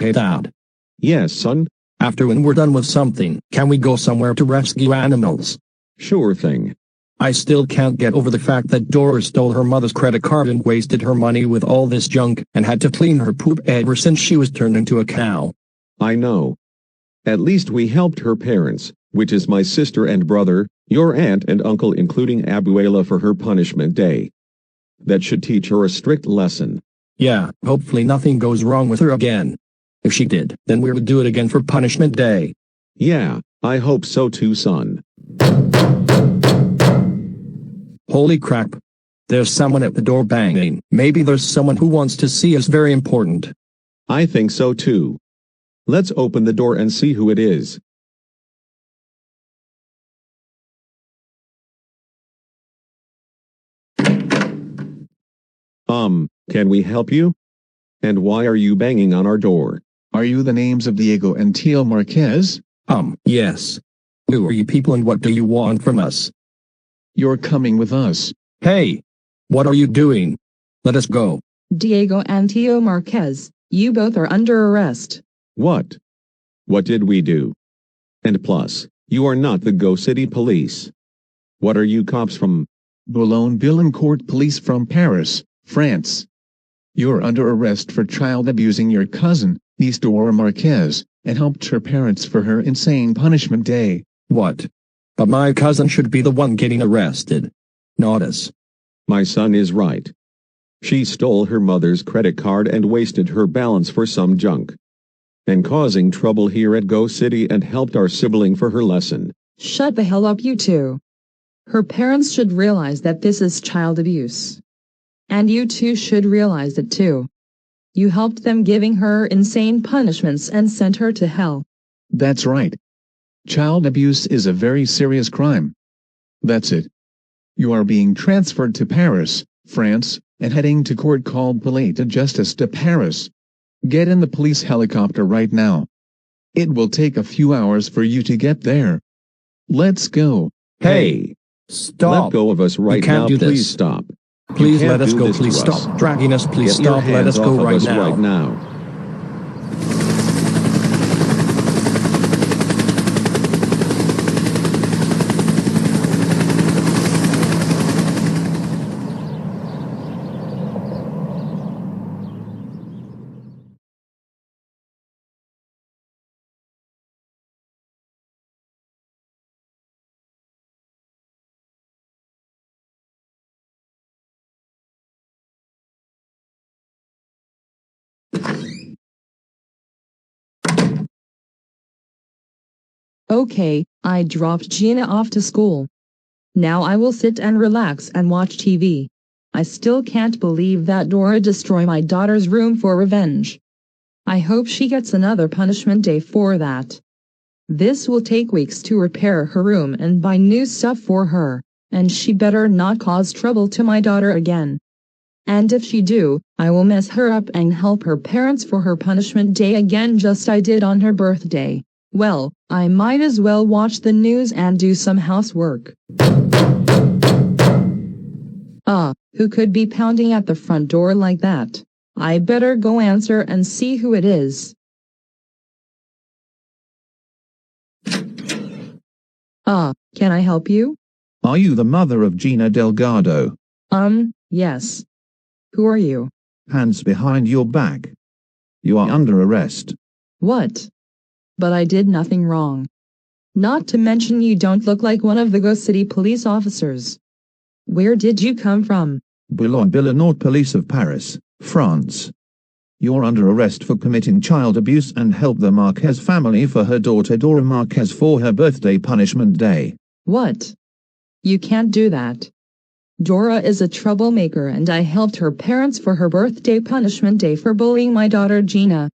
Hey Dad. Yes, son? After when we're done with something, can we go somewhere to rescue animals? Sure thing. I still can't get over the fact that Dora stole her mother's credit card and wasted her money with all this junk and had to clean her poop ever since she was turned into a cow. I know. At least we helped her parents, which is my sister and brother, your aunt and uncle including Abuela for her punishment day. That should teach her a strict lesson. Yeah, hopefully nothing goes wrong with her again. If she did, then we would do it again for punishment day. Yeah, I hope so too, son. Holy crap. There's someone at the door banging. Maybe there's someone who wants to see us. Very important. I think so too. Let's open the door and see who it is. Can we help you? And why are you banging on our door? Are you the names of Diego and Tio Marquez? Yes. Who are you people and what do you want from us? You're coming with us. Hey! What are you doing? Let us go. Diego and Tio Marquez, you both are under arrest. What? What did we do? And plus, you are not the Go City Police. What are you cops from? Boulogne-Billancourt Police from Paris, France. You're under arrest for child abusing your cousin, niece Dora Marquez, and helped her parents for her insane punishment day. What? But my cousin should be the one getting arrested. Not us. My son is right. She stole her mother's credit card and wasted her balance for some junk. And causing trouble here at Go City and helped our sibling for her lesson. Shut the hell up, you two. Her parents should realize that this is child abuse. And you two should realize it too. You helped them giving her insane punishments and sent her to hell. That's right. Child abuse is a very serious crime. That's it. You are being transferred to Paris, France, and heading to court called Palais de Justice de Paris. Get in the police helicopter right now. It will take a few hours for you to get there. Let's go. Hey! Stop! Let go of us right now, please stop. Please let us go, please stop dragging us, please stop, let us go right now. Okay, I dropped Gina off to school. Now I will sit and relax and watch TV. I still can't believe that Dora destroyed my daughter's room for revenge. I hope she gets another punishment day for that. This will take weeks to repair her room and buy new stuff for her, and she better not cause trouble to my daughter again. And if she do, I will mess her up and help her parents for her punishment day again just I did on her birthday. Well, I might as well watch the news and do some housework. Who could be pounding at the front door like that? I better go answer and see who it is. Can I help you? Are you the mother of Gina Delgado? Yes. Who are you? Hands behind your back. You are under arrest. What? But I did nothing wrong. Not to mention you don't look like one of the Go City police officers. Where did you come from? Boulogne-Billancourt Police of Paris, France. You're under arrest for committing child abuse and help the Marquez family for her daughter Dora Marquez for her birthday punishment day. What? You can't do that. Dora is a troublemaker and I helped her parents for her birthday punishment day for bullying my daughter Gina.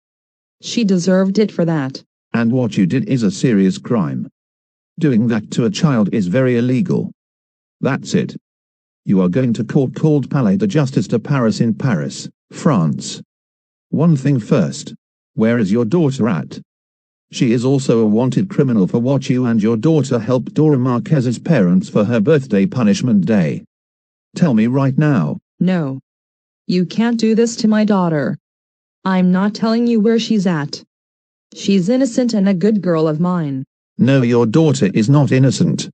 She deserved it for that. And what you did is a serious crime. Doing that to a child is very illegal. That's it. You are going to court called Palais de Justice de Paris in Paris, France. One thing first. Where is your daughter at? She is also a wanted criminal for what you and your daughter helped Dora Marquez's parents for her birthday punishment day. Tell me right now. No. You can't do this to my daughter. I'm not telling you where she's at. She's innocent and a good girl of mine. No, your daughter is not innocent.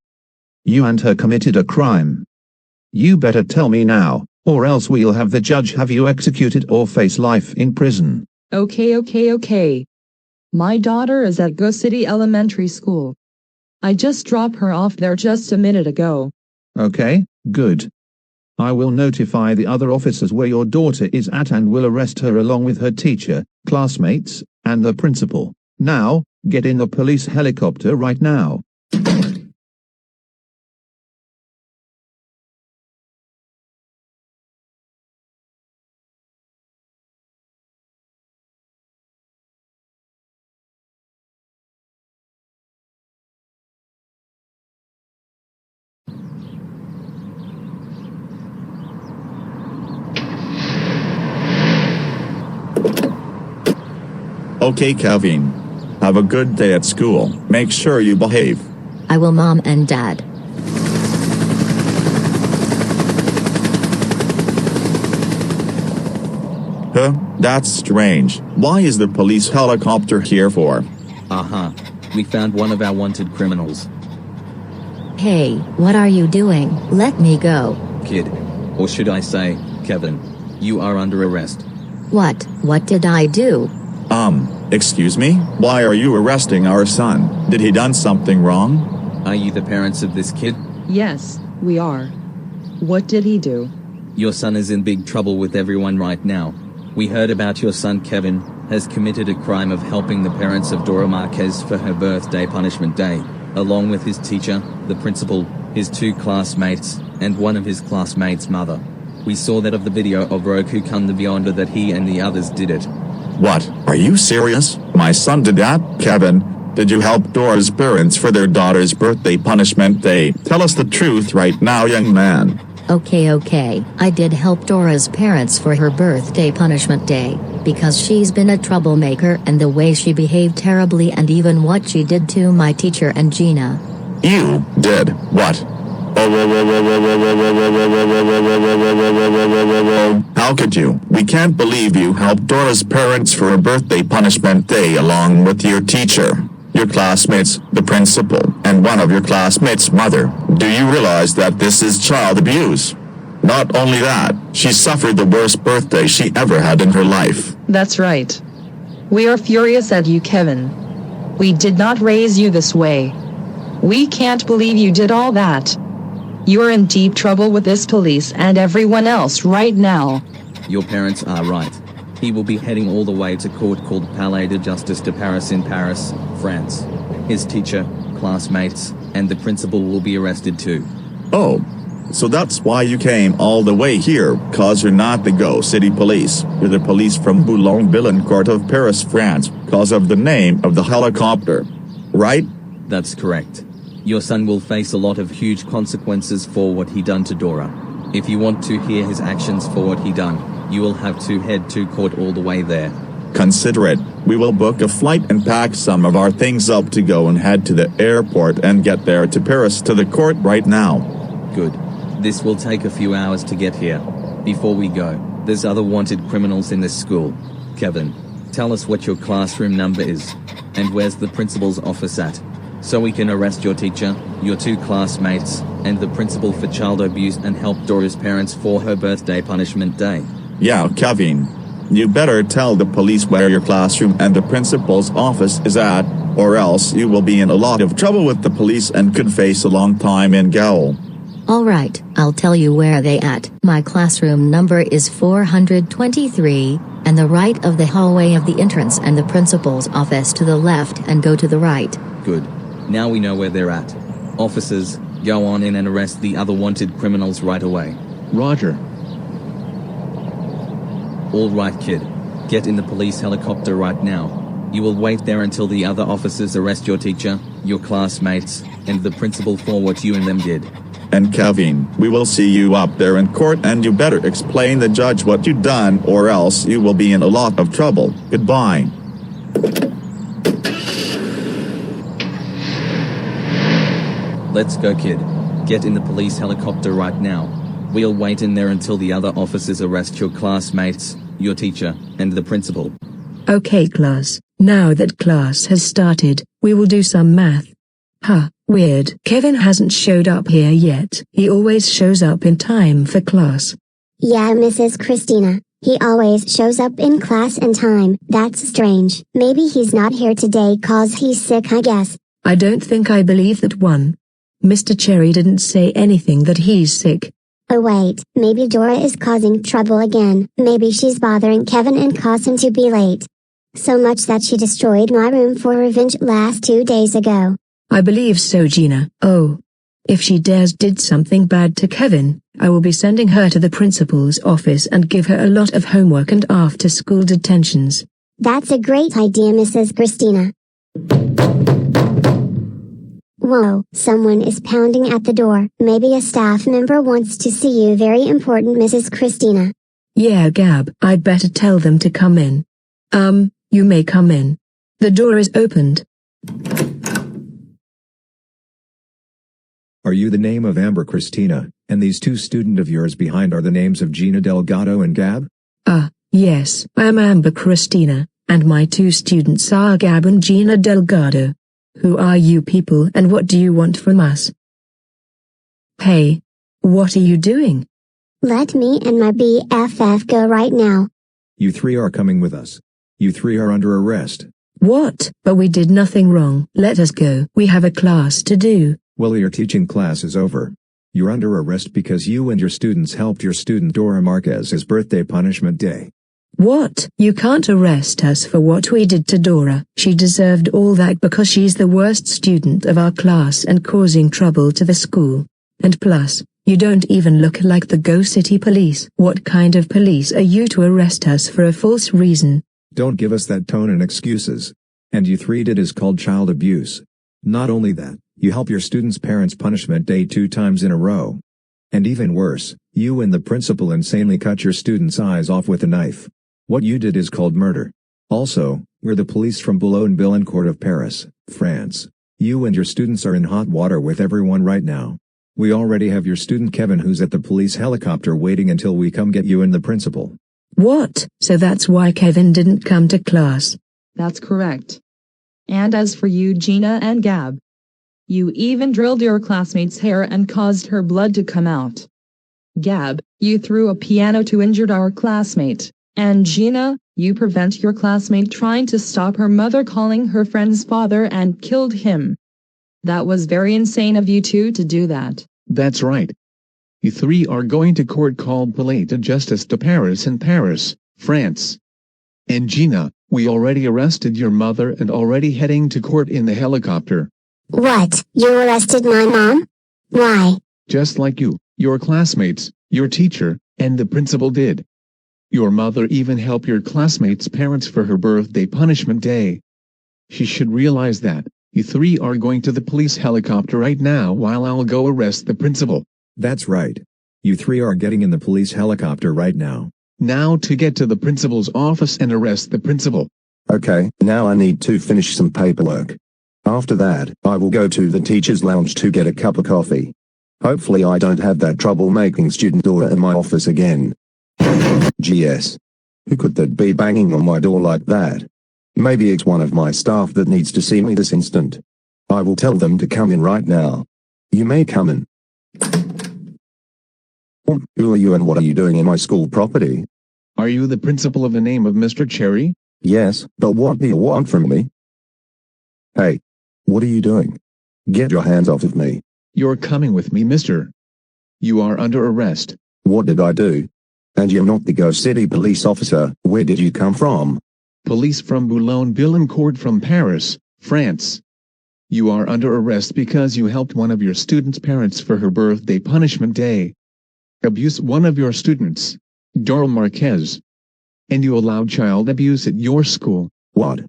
You and her committed a crime. You better tell me now, or else we'll have the judge have you executed or face life in prison. Okay. My daughter is at Go City Elementary School. I just dropped her off there just a minute ago. Okay, good. I will notify the other officers where your daughter is at and will arrest her along with her teacher, classmates, and the principal. Now, get in the police helicopter right now. Okay, Kevin. Have a good day at school. Make sure you behave. I will, Mom and Dad. Huh? That's strange. Why is the police helicopter here for? We found one of our wanted criminals. Hey, what are you doing? Let me go. Kid. Or should I say, Kevin. You are under arrest. What did I do? Excuse me? Why are you arresting our son? Did he done something wrong? Are you the parents of this kid? Yes, we are. What did he do? Your son is in big trouble with everyone right now. We heard about your son Kevin has committed a crime of helping the parents of Dora Marquez for her birthday punishment day, along with his teacher, the principal, his 2 classmates, and one of his classmates' mother. We saw that of the video of Roku come the beyond that he and the others did it. What? Are you serious? My son did that? Kevin, did you help Dora's parents for their daughter's birthday punishment day? Tell us the truth right now, young man. Okay. I did help Dora's parents for her birthday punishment day, because she's been a troublemaker and the way she behaved terribly and even what she did to my teacher and Gina. You did what? How could you? We can't believe you helped Dora's parents for a birthday punishment day along with your teacher, your classmates, the principal, and one of your classmates' mother. Do you realize that this is child abuse? Not only that, she suffered the worst birthday she ever had in her life. That's right. We are furious at you, Kevin. We did not raise you this way. We can't believe you did all that. You are in deep trouble with this police and everyone else right now. Your parents are right. He will be heading all the way to court called Palais de Justice de Paris in Paris, France. His teacher, classmates, and the principal will be arrested too. Oh, so that's why you came all the way here, cause you're not the Go City police. You're the police from Boulogne-Billancourt of Paris, France, cause of the name of the helicopter. Right? That's correct. Your son will face a lot of huge consequences for what he done to Dora. If you want to hear his actions for what he done, you will have to head to court all the way there. Consider it. We will book a flight and pack some of our things up to go and head to the airport and get there to Paris to the court right now. Good. This will take a few hours to get here. Before we go, there's other wanted criminals in this school. Kevin, tell us what your classroom number is, and where's the principal's office at, so we can arrest your teacher, your 2 classmates, and the principal for child abuse and help Dora's parents for her birthday punishment day. Yeah, Kevin. You better tell the police where your classroom and the principal's office is at, or else you will be in a lot of trouble with the police and could face a long time in gaol. Alright, I'll tell you where they at. My classroom number is 423, and the right of the hallway of the entrance and the principal's office to the left and go to the right. Good. Now we know where they're at. Officers, go on in and arrest the other wanted criminals right away. Roger. All right, kid. Get in the police helicopter right now. You will wait there until the other officers arrest your teacher, your classmates, and the principal for what you and them did. And Kevin, we will see you up there in court and you better explain the judge what you done or else you will be in a lot of trouble. Goodbye. Let's go, kid. Get in the police helicopter right now. We'll wait in there until the other officers arrest your classmates, your teacher, and the principal. Okay class, now that class has started, we will do some math. Huh, weird. Kevin hasn't showed up here yet. He always shows up in time for class. Yeah, Mrs. Christina. He always shows up in class in time. That's strange. Maybe he's not here today 'cause he's sick, I guess. I don't think I believe that one. Mr. Cherry didn't say anything that he's sick. Oh wait, maybe Dora is causing trouble again. Maybe she's bothering Kevin and caused him to be late. So much that she destroyed my room for revenge last 2 days ago. I believe so, Gina. Oh. If she dares did something bad to Kevin, I will be sending her to the principal's office and give her a lot of homework and after-school detentions. That's a great idea, Mrs. Christina. Whoa, someone is pounding at the door. Maybe a staff member wants to see you. Very important, Mrs. Christina. Yeah, Gab, I'd better tell them to come in. You may come in. The door is opened. Are you the name of Amber Christina, and these two students of yours behind are the names of Gina Delgado and Gab? Yes, I am Amber Christina, and my two students are Gab and Gina Delgado. Who are you people and what do you want from us? Hey, what are you doing? Let me and my BFF go right now. You three are coming with us. You three are under arrest. What? But we did nothing wrong. Let us go. We have a class to do. Well, your teaching class is over. You're under arrest because you and your students helped your student Dora Marquez's birthday punishment day. What? You can't arrest us for what we did to Dora. She deserved all that because she's the worst student of our class and causing trouble to the school. And plus, you don't even look like the Go City police. What kind of police are you to arrest us for a false reason? Don't give us that tone and excuses. And you three did is called child abuse. Not only that, you help your students' parents' punishment day 2 times in a row. And even worse, you and the principal insanely cut your students' eyes off with a knife. What you did is called murder. Also, we're the police from Boulogne-Billancourt of Paris, France. You and your students are in hot water with everyone right now. We already have your student Kevin who's at the police helicopter waiting until we come get you and the principal. What? So that's why Kevin didn't come to class? That's correct. And as for you, Gina and Gab, you even drilled your classmate's hair and caused her blood to come out. Gab, you threw a piano to injure our classmate. And Gina, you prevent your classmate trying to stop her mother calling her friend's father and killed him. That was very insane of you two to do that. That's right. You three are going to court called Palais de Justice de Paris in Paris, France. And Gina, we already arrested your mother and already heading to court in the helicopter. What? You arrested my mom? Why? Just like you, your classmates, your teacher, and the principal did. Your mother even helped your classmates' parents for her birthday punishment day. She should realize that. You three are going to the police helicopter right now while I'll go arrest the principal. That's right. You three are getting in the police helicopter right now. Now to get to the principal's office and arrest the principal. Okay, now I need to finish some paperwork. After that, I will go to the teacher's lounge to get a cup of coffee. Hopefully I don't have that troublemaking student Dora in my office again. GS. Who could that be banging on my door like that? Maybe it's one of my staff that needs to see me this instant. I will tell them to come in right now. You may come in. Who are you and what are you doing in my school property? Are you the principal of the name of Mr. Cherry? Yes, but what do you want from me? Hey. What are you doing? Get your hands off of me. You're coming with me, mister. You are under arrest. What did I do? And you're not the Go City police officer. Where did you come from? Police from Boulogne-Billancourt from Paris, France. You are under arrest because you helped one of your students' parents for her birthday punishment day. Abuse one of your students, Dora Marquez. And you allowed child abuse at your school. What?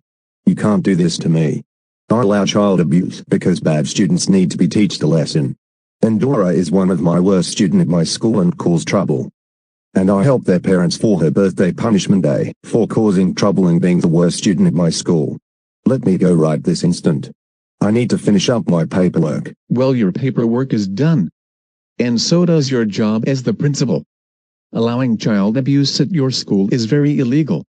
You can't do this to me. I allow child abuse because bad students need to be taught a lesson. And Dora is one of my worst students at my school and cause trouble. And I help their parents for her birthday punishment day for causing trouble and being the worst student at my school. Let me go right this instant. I need to finish up my paperwork. Well, your paperwork is done. And so does your job as the principal. Allowing child abuse at your school is very illegal.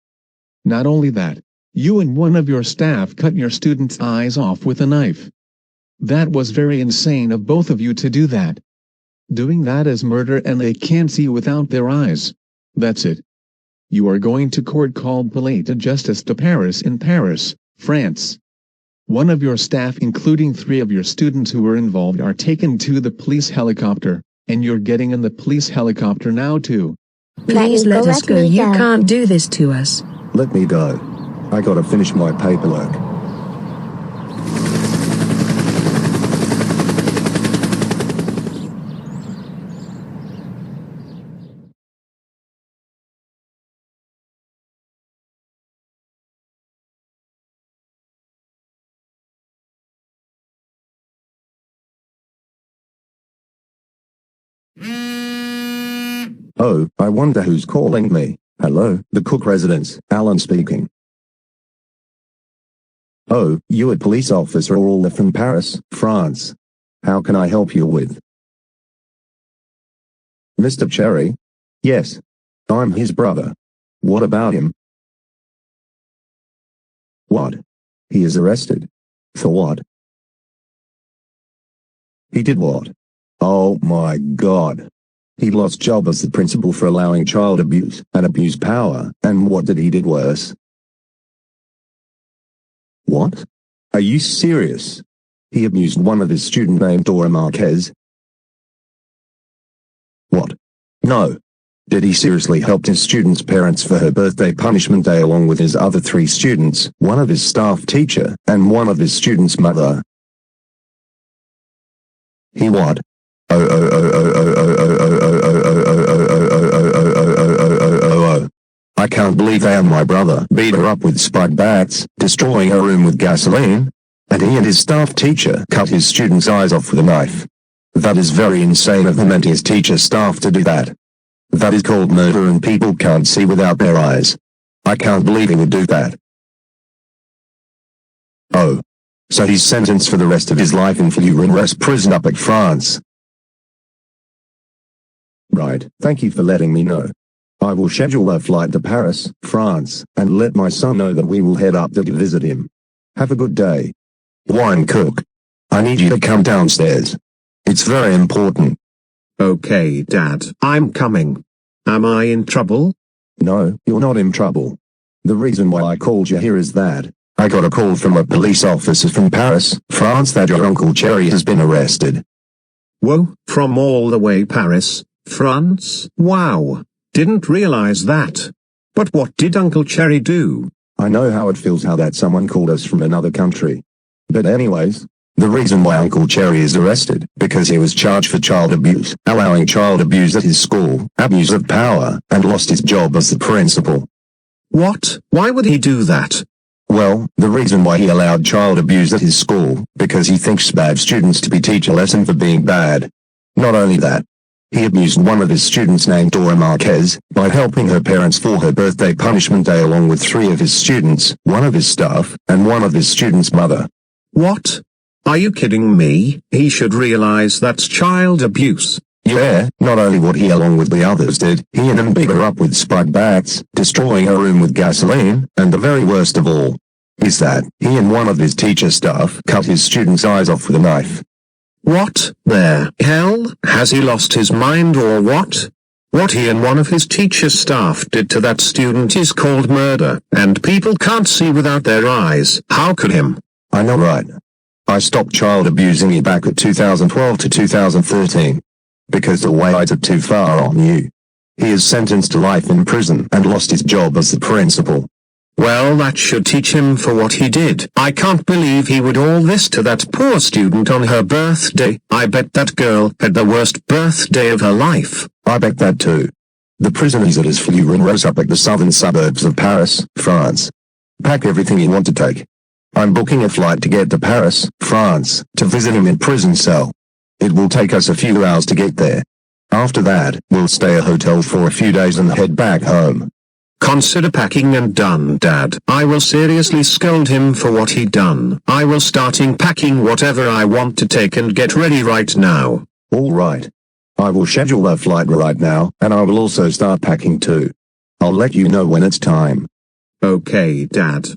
Not only that, you and one of your staff cut your student's eyes off with a knife. That was very insane of both of you to do that. Doing that is murder and they can't see without their eyes. That's it. You are going to court called Palais de Justice de Paris in Paris, France. One of your staff including 3 of your students who were involved are taken to the police helicopter, and you're getting in the police helicopter now too. Please let us go. You can't do this to us. Let me go. I gotta finish my paperwork. Oh, I wonder who's calling me. Hello, the Cook residence, Alan speaking. Oh, you a police officer all from Paris, France. How can I help you with? Mr. Cherry? Yes. I'm his brother. What about him? What? He is arrested. For what? He did what? Oh my God. He lost job as the principal for allowing child abuse and abused power, and what did he did worse? What? Are you serious? He abused one of his student named Dora Marquez? What? No. Did he seriously help his student's parents for her birthday punishment day along with his other 3 students, one of his staff teacher, and one of his student's mother? He what? I can't believe they and my brother beat her up with spike bats, destroying her room with gasoline, and he and his staff teacher cut his student's eyes off with a knife. That is very insane of him and his teacher staff to do that. That is called murder and people can't see without their eyes. I can't believe he would do that. Oh. So he's sentenced for the rest of his life in Fluoresce prison up at France. Right, thank you for letting me know. I will schedule a flight to Paris, France, and let my son know that we will head up to visit him. Have a good day. Wine Cook. I need you to come downstairs. It's very important. Okay, Dad, I'm coming. Am I in trouble? No, you're not in trouble. The reason why I called you here is that I got a call from a police officer from Paris, France that your Uncle Cherry has been arrested. Whoa, from all the way Paris, France? Wow. Didn't realize that. But what did Uncle Cherry do? I know how it feels how that someone called us from another country. But anyways, the reason why Uncle Cherry is arrested, because he was charged for child abuse, allowing child abuse at his school, abuse of power, and lost his job as the principal. What? Why would he do that? Well, the reason why he allowed child abuse at his school, because he thinks bad students to be teach a lesson for being bad. Not only that, he abused one of his students named Dora Marquez, by helping her parents for her birthday punishment day along with 3 of his students, one of his staff, and one of his students' mother. What? Are you kidding me? He should realize that's child abuse. Yeah, not only what he along with the others did, he and them beat her up with spike bats, destroying her room with gasoline, and the very worst of all is that he and one of his teacher staff cut his student's eyes off with a knife. What the hell? Has he lost his mind or what? What he and one of his teacher staff did to that student is called murder, and people can't see without their eyes. How could him? I know, right? I stopped child abusing you back at 2012 to 2013. Because the weights are too far on you. He is sentenced to life in prison and lost his job as the principal. Well, that should teach him for what he did. I can't believe he would all this to that poor student on her birthday. I bet that girl had the worst birthday of her life. I bet that too. The prison is at his Fluoresce up at the southern suburbs of Paris, France. Pack everything you want to take. I'm booking a flight to get to Paris, France, to visit him in prison cell. It will take us a few hours to get there. After that, we'll stay at a hotel for a few days and head back home. Consider packing and done, Dad. I will seriously scold him for what he done. I will starting packing whatever I want to take and get ready right now. All right. I will schedule a flight right now, and I will also start packing too. I'll let you know when it's time. Okay, Dad.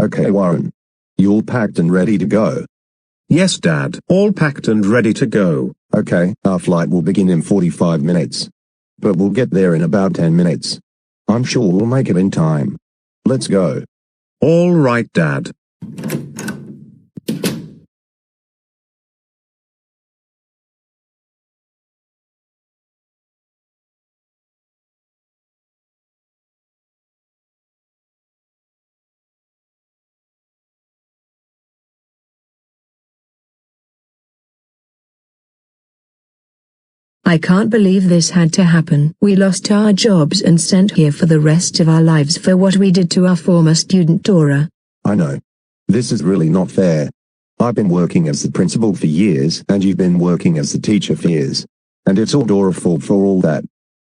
Okay, Warren. You all packed and ready to go? Yes, Dad. All packed and ready to go. Okay, our flight will begin in 45 minutes. But we'll get there in about 10 minutes. I'm sure we'll make it in time. Let's go. All right, Dad. I can't believe this had to happen. We lost our jobs and sent here for the rest of our lives for what we did to our former student Dora. I know. This is really not fair. I've been working as the principal for years, and you've been working as the teacher for years. And it's all Dora's fault for all that.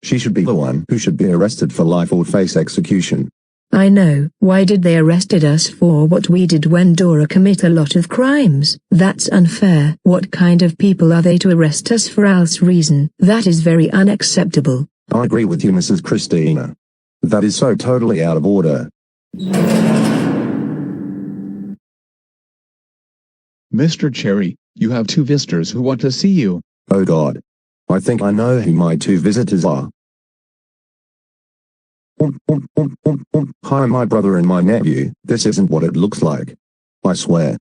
She should be the one who should be arrested for life or face execution. I know. Why did they arrested us for what we did when Dora commit a lot of crimes? That's unfair. What kind of people are they to arrest us for else reason? That is very unacceptable. I agree with you, Mrs. Christina. That is so totally out of order. Mr. Cherry, you have 2 visitors who want to see you. Oh God. I think I know who my 2 visitors are. Hi, my brother and my nephew. This isn't what it looks like. I swear.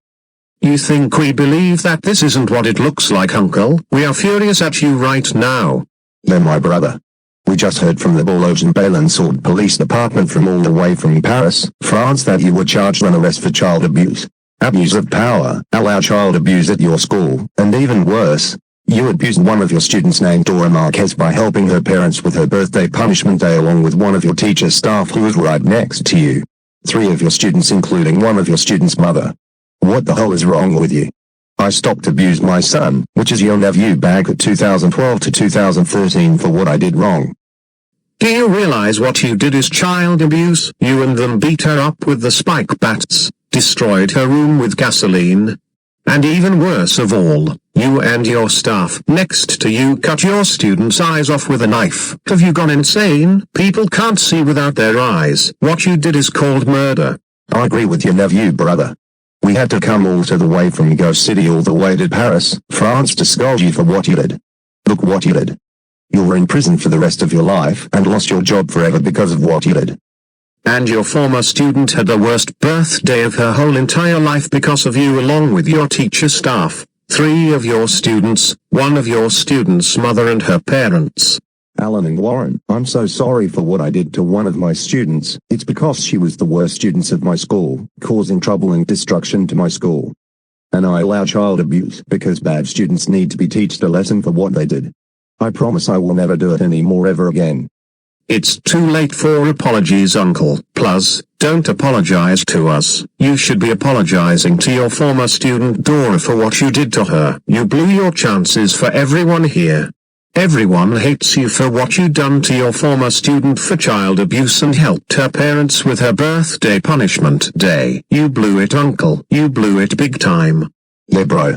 You think we believe that this isn't what it looks like, Uncle? We are furious at you right now. They're my brother. We just heard from the Boulogne and Balançon Police Department from all the way from Paris, France that you were charged on arrest for child abuse. Abuse of power, allow child abuse at your school, and even worse, you abused one of your students named Dora Marquez by helping her parents with her birthday punishment day along with one of your teacher staff who was right next to you. 3 of your students including one of your students' mother. What the hell is wrong with you? I stopped abuse my son, which is your nephew back at 2012 to 2013 for what I did wrong. Do you realize what you did is child abuse? You and them beat her up with the spike bats, destroyed her room with gasoline. And even worse of all, you and your staff next to you cut your students' eyes off with a knife. Have you gone insane? People can't see without their eyes. What you did is called murder. I agree with your nephew, brother. We had to come all the way from Ghost City all the way to Paris, France to scold you for what you did. Look what you did. You were in prison for the rest of your life and lost your job forever because of what you did. And your former student had the worst birthday of her whole entire life because of you along with your teacher staff, 3 of your students, 1 of your students' mother and her parents. Alan and Warren, I'm so sorry for what I did to one of my students. It's because she was the worst student of my school, causing trouble and destruction to my school. And I allow child abuse because bad students need to be taught a lesson for what they did. I promise I will never do it anymore ever again. It's too late for apologies, Uncle. Plus, don't apologize to us. You should be apologizing to your former student Dora for what you did to her. You blew your chances for everyone here. Everyone hates you for what you done to your former student for child abuse and helped her parents with her birthday punishment day. You blew it, Uncle. You blew it big time. Yeah, bro.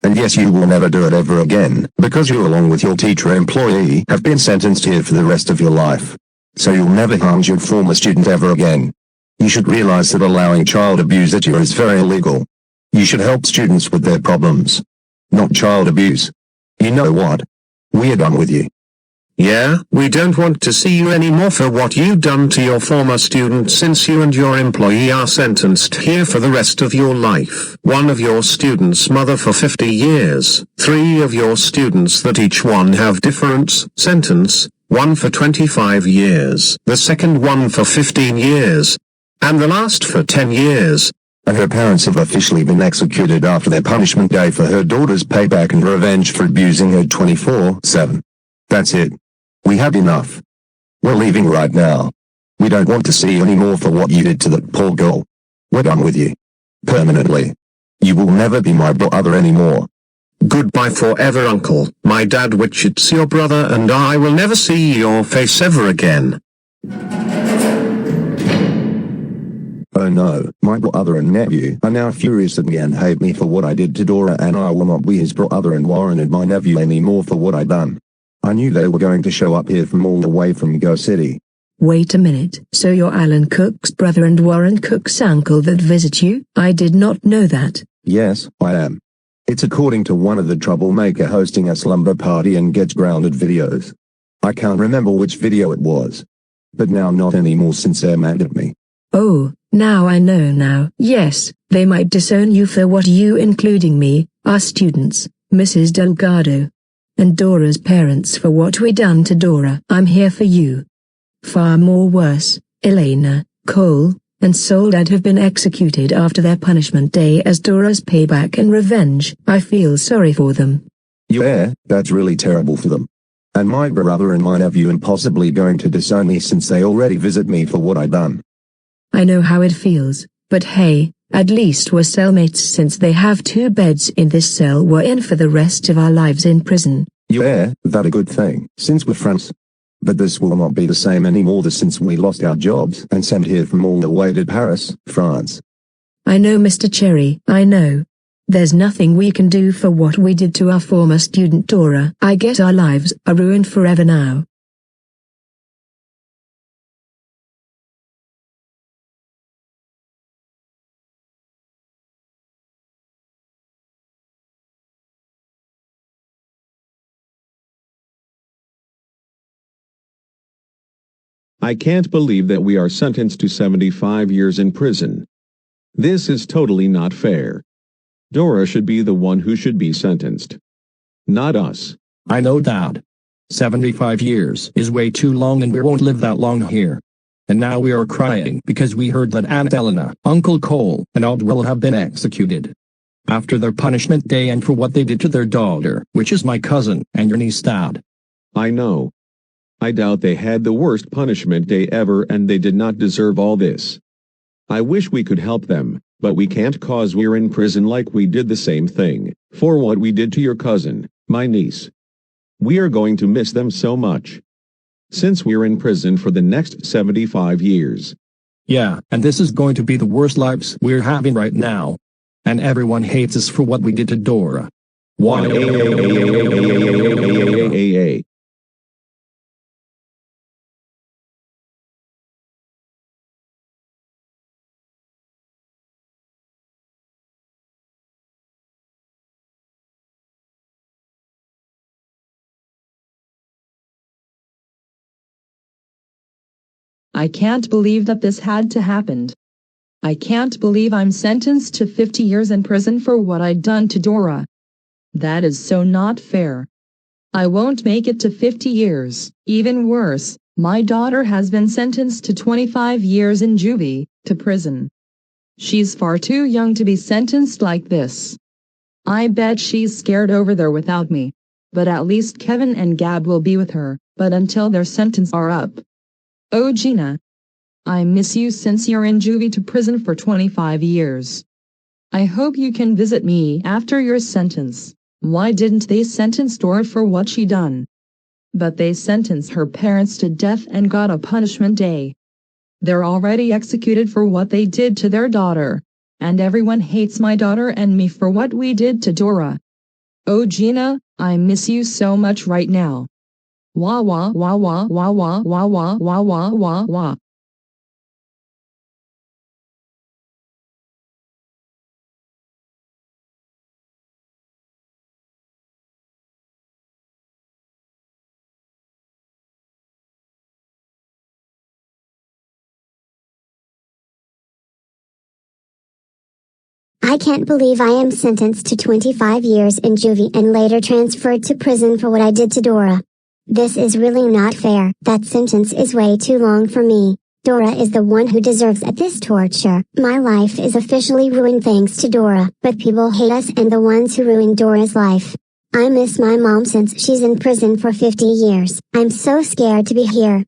And yes, you will never do it ever again, because you along with your teacher employee have been sentenced here for the rest of your life. So you'll never harm your former student ever again. You should realize that allowing child abuse at you is very illegal. You should help students with their problems, not child abuse. You know what? We're done with you. Yeah, we don't want to see you anymore for what you done to your former student since you and your employee are sentenced here for the rest of your life. 1 of your students' mother for 50 years, 3 of your students that each one have different sentence, 1 for 25 years, the second one for 15 years, and the last for 10 years. And her parents have officially been executed after their punishment day for her daughter's payback and revenge for abusing her 24/7. That's it. We had enough. We're leaving right now. We don't want to see you anymore for what you did to that poor girl. We're done with you. Permanently. You will never be my brother anymore. Goodbye forever, Uncle. My dad, which it's your brother, and I will never see your face ever again. Oh no, my brother and nephew are now furious at me and hate me for what I did to Dora, and I will not be his brother and Warren and my nephew anymore for what I done. I knew they were going to show up here from all the way from Go City. Wait a minute, so you're Alan Cook's brother and Warren Cook's uncle that visit you? I did not know that. Yes, I am. It's according to one of the troublemaker hosting a slumber party and gets grounded videos. I can't remember which video it was. But now not anymore since they're mad at me. Oh, now I know now. Yes, they might disown you for what you, including me, our students, Mrs. Delgado, and Dora's parents for what we done to Dora. I'm here for you. Far more worse, Elena, Cole, and Soledad have been executed after their punishment day as Dora's payback and revenge. I feel sorry for them. Yeah, that's really terrible for them. And my brother and my nephew and possibly going to disown me since they already visit me for what I done. I know how it feels, but hey, at least we're cellmates since they have 2 beds in this cell we're in for the rest of our lives in prison. Yeah, that a good thing, since we're friends. But this will not be the same anymore since we lost our jobs and sent here from all the way to Paris, France. I know, Mr. Cherry, I know. There's nothing we can do for what we did to our former student Dora. I guess our lives are ruined forever now. I can't believe that we are sentenced to 75 years in prison. This is totally not fair. Dora should be the one who should be sentenced. Not us. I know, Dad. 75 years is way too long and we won't live that long here. And now we are crying because we heard that Aunt Elena, Uncle Cole, and Odd will have been executed. After their punishment day and for what they did to their daughter, which is my cousin and your niece, Dad. I know. I doubt they had the worst punishment day ever and they did not deserve all this. I wish we could help them, but we can't cause we're in prison like we did the same thing, for what we did to your cousin, my niece. We are going to miss them so much. Since we're in prison for the next 75 years. Yeah, and this is going to be the worst lives we're having right now. And everyone hates us for what we did to Dora. Why? I can't believe that this had to happen. I can't believe I'm sentenced to 50 years in prison for what I'd done to Dora. That is so not fair. I won't make it to 50 years. Even worse, my daughter has been sentenced to 25 years in juvie, to prison. She's far too young to be sentenced like this. I bet she's scared over there without me. But at least Kevin and Gab will be with her, but until their sentence are up. Oh Gina. I miss you since you're in juvie to prison for 25 years. I hope you can visit me after your sentence. Why didn't they sentence Dora for what she done? But they sentenced her parents to death and got a punishment day. They're already executed for what they did to their daughter. And everyone hates my daughter and me for what we did to Dora. Oh Gina, I miss you so much right now. Wah wah wah wah wah wah wah wah wah wah wah wah. I can't believe I am sentenced to 25 years in juvie and later transferred to prison for what I did to Dora. This is really not fair. That sentence is way too long for me. Dora is the one who deserves this torture. My life is officially ruined thanks to Dora, but people hate us and the ones who ruined Dora's life. I miss my mom since she's in prison for 50 years. I'm so scared to be here.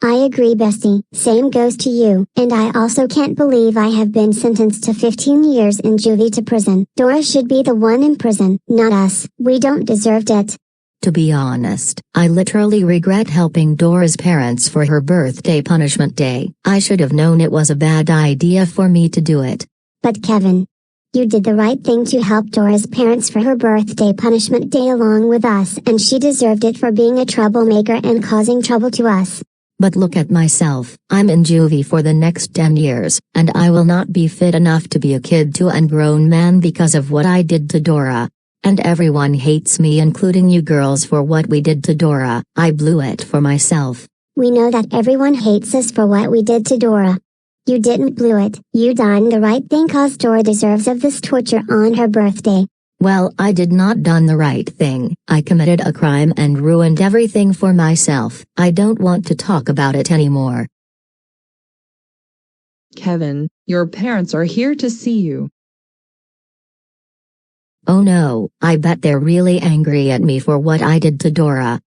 I agree, bestie. Same goes to you. And I also can't believe I have been sentenced to 15 years in juvie to prison. Dora should be the one in prison, not us. We don't deserve it. To be honest, I literally regret helping Dora's parents for her birthday punishment day. I should have known it was a bad idea for me to do it. But Kevin, you did the right thing to help Dora's parents for her birthday punishment day along with us, and she deserved it for being a troublemaker and causing trouble to us. But look at myself. I'm in juvie for the next 10 years, and I will not be fit enough to be a kid to a grown man because of what I did to Dora. And everyone hates me, including you girls, for what we did to Dora. I blew it for myself. We know that everyone hates us for what we did to Dora. You didn't blew it. You done the right thing cause Dora deserves of this torture on her birthday. Well, I did not done the right thing. I committed a crime and ruined everything for myself. I don't want to talk about it anymore. Kevin, your parents are here to see you. Oh no, I bet they're really angry at me for what I did to Dora.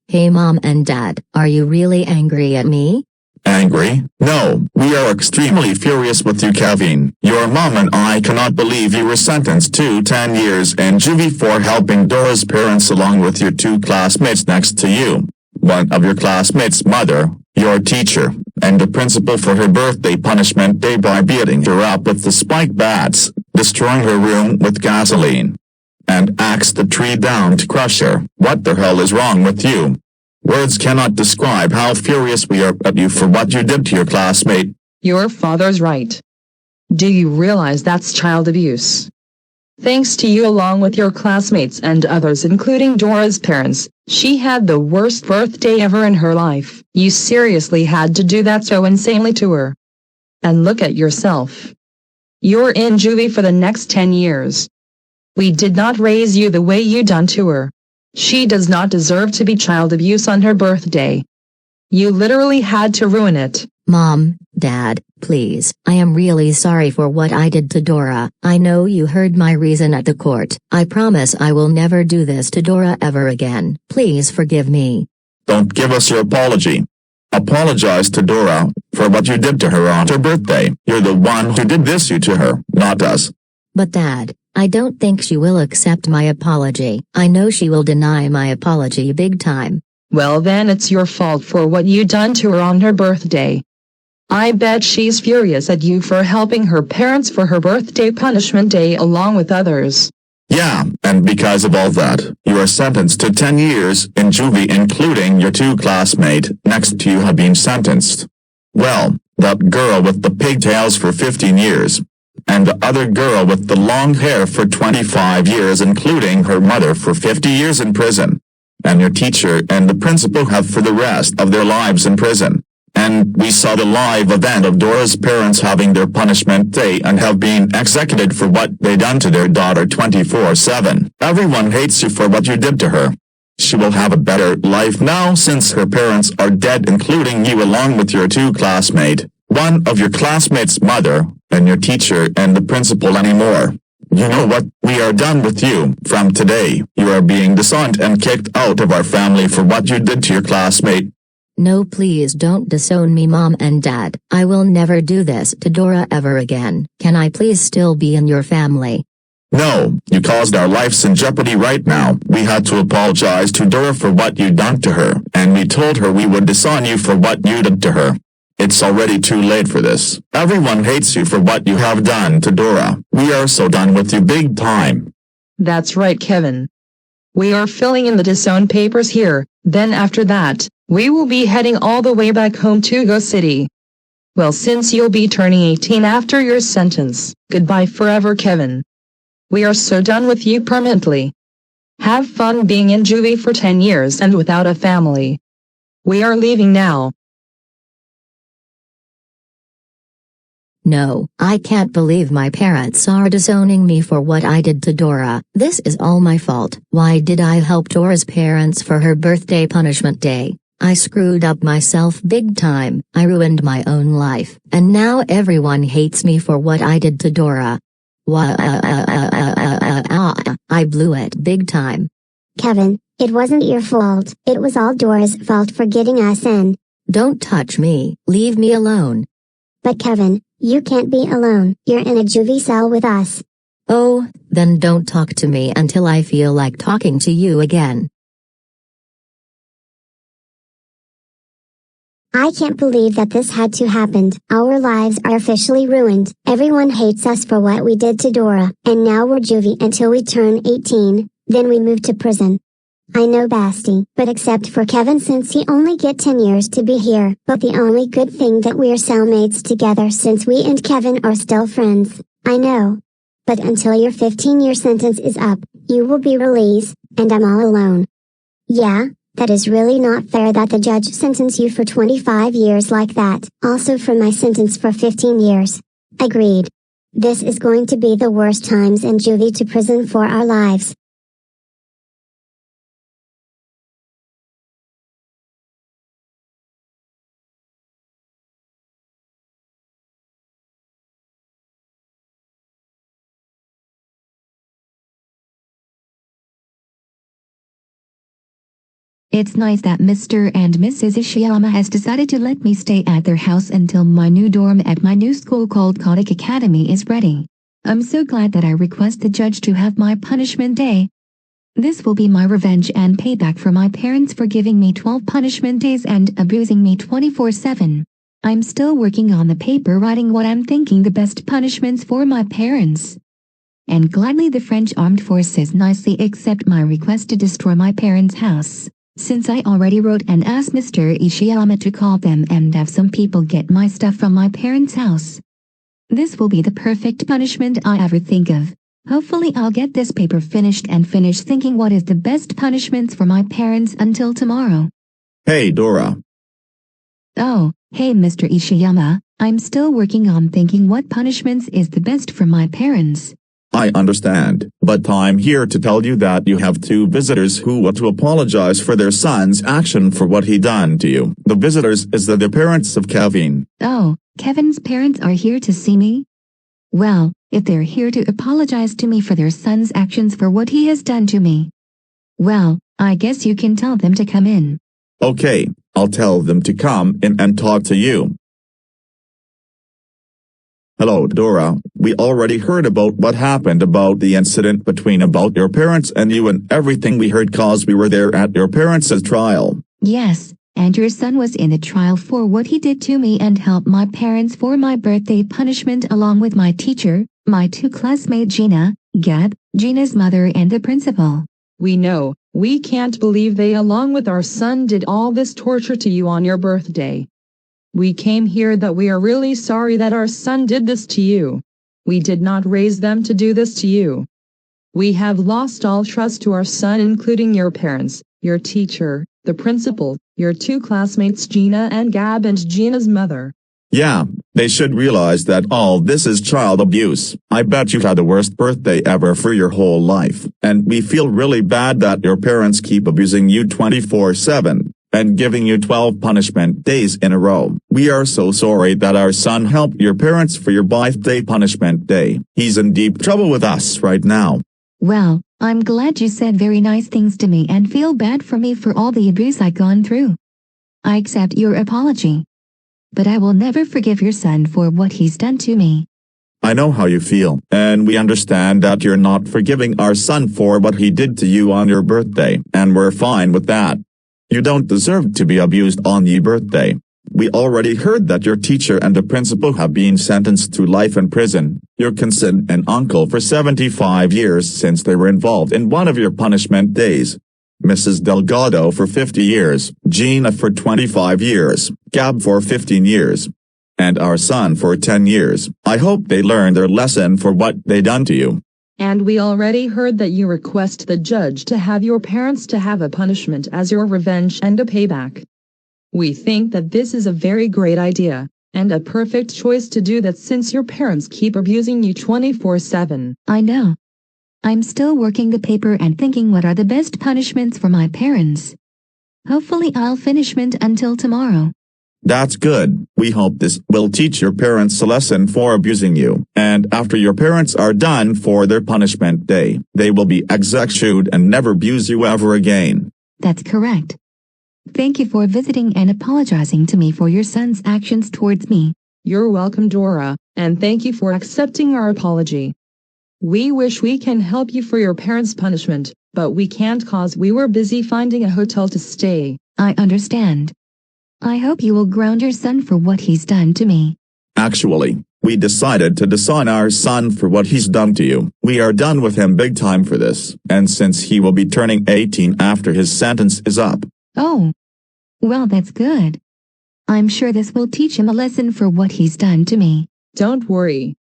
Hey Mom and Dad, are you really angry at me? Angry? No, we are extremely furious with you, Kevin. Your mom and I cannot believe you were sentenced to 10 years in juvie for helping Dora's parents along with your two classmates next to you. One of your classmates' mother, your teacher, and the principal for her birthday punishment day by beating her up with the spike bats, destroying her room with gasoline, and axed the tree down to crush her. What the hell is wrong with you? Words cannot describe how furious we are at you for what you did to your classmate. Your father's right. Do you realize that's child abuse? Thanks to you along with your classmates and others including Dora's parents, she had the worst birthday ever in her life. You seriously had to do that so insanely to her. And look at yourself. You're in juvie for the next 10 years. We did not raise you the way you done to her. She does not deserve to be child abuse on her birthday. You literally had to ruin it. Mom, Dad, please, I am really sorry for what I did to Dora. I know you heard my reason at the court. I promise I will never do this to Dora ever again. Please forgive me. Don't give us your apology. Apologize to Dora for what you did to her on her birthday. You're the one who did this to her, not us. But Dad, I don't think she will accept my apology. I know she will deny my apology big time. Well then it's your fault for what you done to her on her birthday. I bet she's furious at you for helping her parents for her birthday punishment day along with others. Yeah, and because of all that, you are sentenced to 10 years in juvie, including your two classmates next to you have been sentenced. Well, that girl with the pigtails for 15 years. And the other girl with the long hair for 25 years, including her mother, for 50 years in prison. And your teacher and the principal have for the rest of their lives in prison. And we saw the live event of Dora's parents having their punishment day and have been executed for what they done to their daughter 24/7. Everyone hates you for what you did to her. She will have a better life now since her parents are dead, including you along with your two classmates. One of your classmates' mother, and your teacher and the principal anymore. You know what? We are done with you. From today, you are being disowned and kicked out of our family for what you did to your classmate. No, please don't disown me, Mom and Dad. I will never do this to Dora ever again. Can I please still be in your family? No, you caused our lives in jeopardy right now. We had to apologize to Dora for what you done to her, and we told her we would disown you for what you did to her. It's already too late for this. Everyone hates you for what you have done to Dora. We are so done with you big time. That's right, Kevin. We are filling in the disown papers here, then after that, we will be heading all the way back home to Go City. Well, since you'll be turning 18 after your sentence, goodbye forever, Kevin. We are so done with you permanently. Have fun being in juvie for 10 years and without a family. We are leaving now. No, I can't believe my parents are disowning me for what I did to Dora. This is all my fault. Why did I help Dora's parents for her birthday punishment day? I screwed up myself big time. I ruined my own life, and now everyone hates me for what I did to Dora. I blew it big time. Kevin, It wasn't your fault. It was all Dora's fault for getting us in. Don't touch me. Leave me alone. But Kevin, you can't be alone. You're in a juvie cell with us. Oh, then don't talk to me until I feel like talking to you again. I can't believe that this had to happen. Our lives are officially ruined. Everyone hates us for what we did to Dora, and now we're juvie until we turn 18, then we move to prison. I know Basti, but except for Kevin since he only get 10 years to be here. But the only good thing that we're cellmates together since we and Kevin are still friends. I know. But until your 15-year sentence is up, you will be released, and I'm all alone. Yeah, that is really not fair that the judge sentenced you for 25 years like that. Also for my sentence for 15 years. Agreed. This is going to be the worst times in juvie to prison for our lives. It's nice that Mr. and Mrs. Ishiyama has decided to let me stay at their house until my new dorm at my new school called Kodak Academy is ready. I'm so glad that I request the judge to have my punishment day. This will be my revenge and payback for my parents for giving me 12 punishment days and abusing me 24/7. I'm still working on the paper writing what I'm thinking the best punishments for my parents. And gladly the French armed forces nicely accept my request to destroy my parents' house. Since I already wrote and asked Mr. Ishiyama to call them and have some people get my stuff from my parents' house. This will be the perfect punishment I ever think of. Hopefully I'll get this paper finished and finish thinking what is the best punishments for my parents until tomorrow. Hey Dora. Oh, hey Mr. Ishiyama, I'm still working on thinking what punishments is the best for my parents. I understand, but I'm here to tell you that you have two visitors who want to apologize for their son's action for what he done to you. The visitors is the parents of Kevin. Oh, Kevin's parents are here to see me? Well, if they're here to apologize to me for their son's actions for what he has done to me. Well, I guess you can tell them to come in. Okay, I'll tell them to come in and talk to you. Hello Dora, we already heard about what happened about the incident between about your parents and you and everything we heard cause we were there at your parents' trial. Yes, and your son was in the trial for what he did to me and helped my parents for my birthday punishment along with my teacher, my two classmates Gina, Gab, Gina's mother and the principal. We know, we can't believe they along with our son did all this torture to you on your birthday. We came here that we are really sorry that our son did this to you. We did not raise them to do this to you. We have lost all trust to our son including your parents, your teacher, the principal, your two classmates Gina and Gab and Gina's mother. Yeah, they should realize that all this is child abuse. I bet you had the worst birthday ever for your whole life, and we feel really bad that your parents keep abusing you 24/7. And giving you 12 punishment days in a row. We are so sorry that our son helped your parents for your birthday punishment day. He's in deep trouble with us right now. Well, I'm glad you said very nice things to me and feel bad for me for all the abuse I've gone through. I accept your apology. But I will never forgive your son for what he's done to me. I know how you feel, and we understand that you're not forgiving our son for what he did to you on your birthday, and we're fine with that. You don't deserve to be abused on your birthday. We already heard that your teacher and the principal have been sentenced to life in prison, your cousin and uncle for 75 years since they were involved in one of your punishment days. Mrs. Delgado for 50 years, Gina for 25 years, Gab for 15 years, and our son for 10 years. I hope they learned their lesson for what they done to you. And we already heard that you request the judge to have your parents to have a punishment as your revenge and a payback. We think that this is a very great idea, and a perfect choice to do that since your parents keep abusing you 24/7. I know. I'm still working the paper and thinking what are the best punishments for my parents. Hopefully I'll finish it until tomorrow. That's good. We hope this will teach your parents a lesson for abusing you. And after your parents are done for their punishment day, they will be executed and never abuse you ever again. That's correct. Thank you for visiting and apologizing to me for your son's actions towards me. You're welcome, Dora, and thank you for accepting our apology. We wish we can help you for your parents' punishment, but we can't cause we were busy finding a hotel to stay. I understand. I hope you will ground your son for what he's done to me. Actually, we decided to disown our son for what he's done to you. We are done with him big time for this, and since he will be turning 18 after his sentence is up. Oh. Well, that's good. I'm sure this will teach him a lesson for what he's done to me. Don't worry.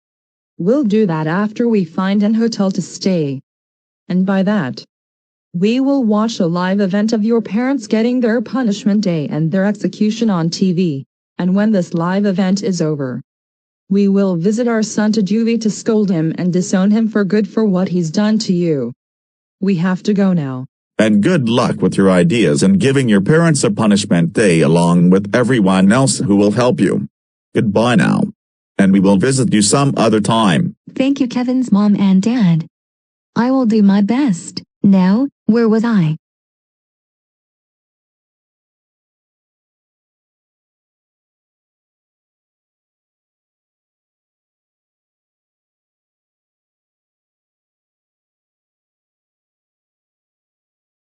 We'll do that after we find an hotel to stay. And by that, we will watch a live event of your parents getting their punishment day and their execution on TV. And when this live event is over, we will visit our son to juvie to scold him and disown him for good for what he's done to you. We have to go now. And good luck with your ideas and giving your parents a punishment day along with everyone else who will help you. Goodbye now. And we will visit you some other time. Thank you, Kevin's mom and dad. I will do my best. Now, where was I?